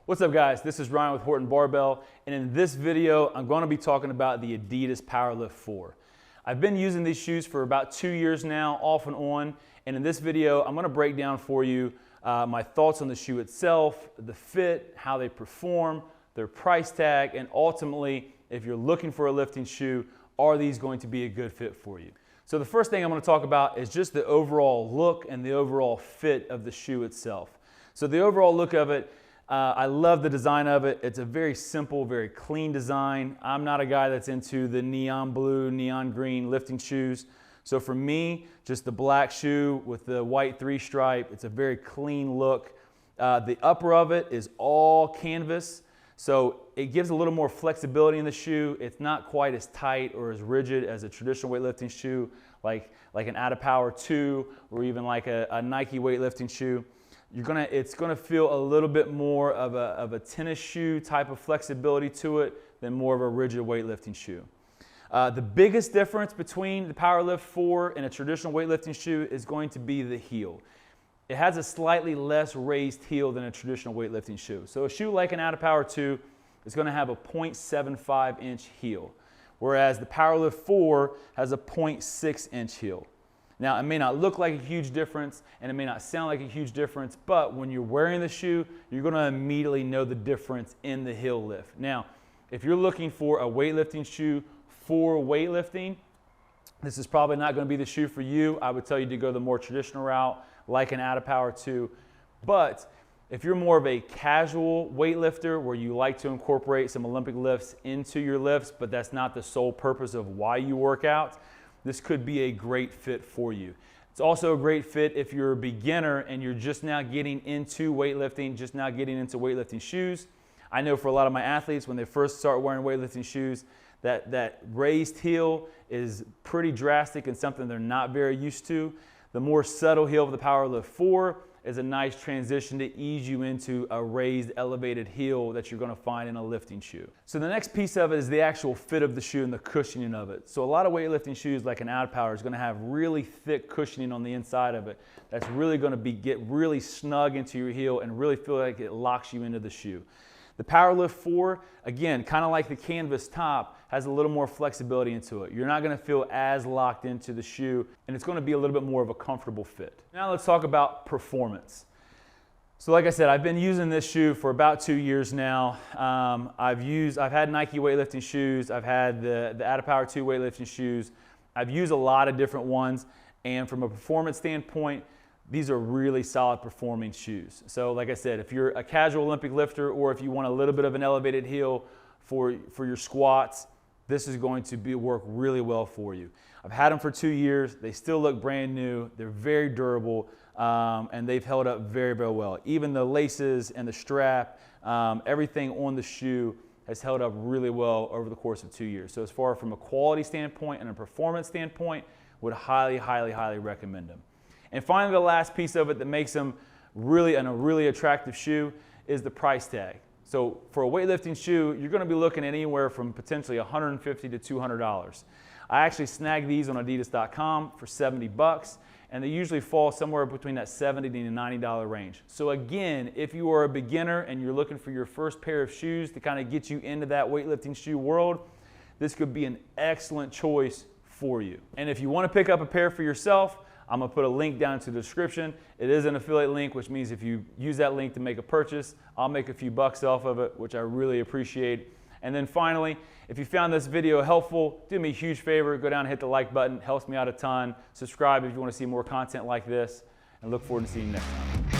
What's up guys, this is Ryan with Horton Barbell, and in this video I'm going to be talking about the Adidas Powerlift 4. I've been using these shoes for about 2 years now, off and on, and in this video I'm going to break down for you my thoughts on the shoe itself, the fit, how they perform, their price tag, and ultimately if you're looking for a lifting shoe, are these going to be a good fit for you? So the first thing I'm going to talk about is just the overall look and the overall fit of the shoe itself. So the overall look of it, I love the design of it. It's a very simple, very clean design. I'm not a guy that's into the neon blue, neon green lifting shoes. So for me, just the black shoe with the white 3-stripe, it's a very clean look. The upper of it is all canvas, so it gives a little more flexibility in the shoe. It's not quite as tight or as rigid as a traditional weightlifting shoe, like an Adidas Power 2 or even like a Nike weightlifting shoe. It's gonna feel a little bit more of a tennis shoe type of flexibility to it than more of a rigid weightlifting shoe. The biggest difference between the Powerlift 4 and a traditional weightlifting shoe is going to be the heel. It has a slightly less raised heel than a traditional weightlifting shoe. So a shoe like an Adidas Power 2 is gonna have a 0.75 inch heel, whereas the Powerlift 4 has a 0.6 inch heel. Now, it may not look like a huge difference and it may not sound like a huge difference, but when you're wearing the shoe, you're gonna immediately know the difference in the heel lift. Now, if you're looking for a weightlifting shoe for weightlifting, this is probably not gonna be the shoe for you. I would tell you to go the more traditional route, like an Adidas Power 2. But if you're more of a casual weightlifter where you like to incorporate some Olympic lifts into your lifts, but that's not the sole purpose of why you work out, this could be a great fit for you. It's also a great fit if you're a beginner and you're just now getting into weightlifting, just now getting into weightlifting shoes. I know for a lot of my athletes, when they first start wearing weightlifting shoes, that raised heel is pretty drastic and something they're not very used to. The more subtle heel of the Powerlift 4 is a nice transition to ease you into a raised, elevated heel that you're gonna find in a lifting shoe. So the next piece of it is the actual fit of the shoe and the cushioning of it. So a lot of weightlifting shoes like an Adidas Power is gonna have really thick cushioning on the inside of it. That's really gonna get really snug into your heel and really feel like it locks you into the shoe. The Powerlift 4, again, kind of like the canvas top, has a little more flexibility into it. You're not gonna feel as locked into the shoe, and it's gonna be a little bit more of a comfortable fit. Now let's talk about performance. So like I said, I've been using this shoe for about 2 years now. I've had Nike weightlifting shoes, I've had the Adidas Power 2 weightlifting shoes. I've used a lot of different ones, and from a performance standpoint, these are really solid performing shoes. So like I said, if you're a casual Olympic lifter or if you want a little bit of an elevated heel for your squats, this is going to work really well for you. I've had them for 2 years. They still look brand new. They're very durable, and they've held up very, very well. Even the laces and the strap, everything on the shoe has held up really well over the course of 2 years. So as far from a quality standpoint and a performance standpoint, would highly, highly, highly recommend them. And finally, the last piece of it that makes them a really attractive shoe is the price tag. So for a weightlifting shoe, you're gonna be looking at anywhere from potentially $150 to $200. I actually snagged these on Adidas.com for 70 bucks, and they usually fall somewhere between that $70 to $90 range. So again, if you are a beginner and you're looking for your first pair of shoes to kind of get you into that weightlifting shoe world, this could be an excellent choice for you. And if you wanna pick up a pair for yourself, I'm gonna put a link down into the description. It is an affiliate link, which means if you use that link to make a purchase, I'll make a few bucks off of it, which I really appreciate. And then finally, if you found this video helpful, do me a huge favor, go down and hit the like button, helps me out a ton. Subscribe if you wanna see more content like this, and look forward to seeing you next time.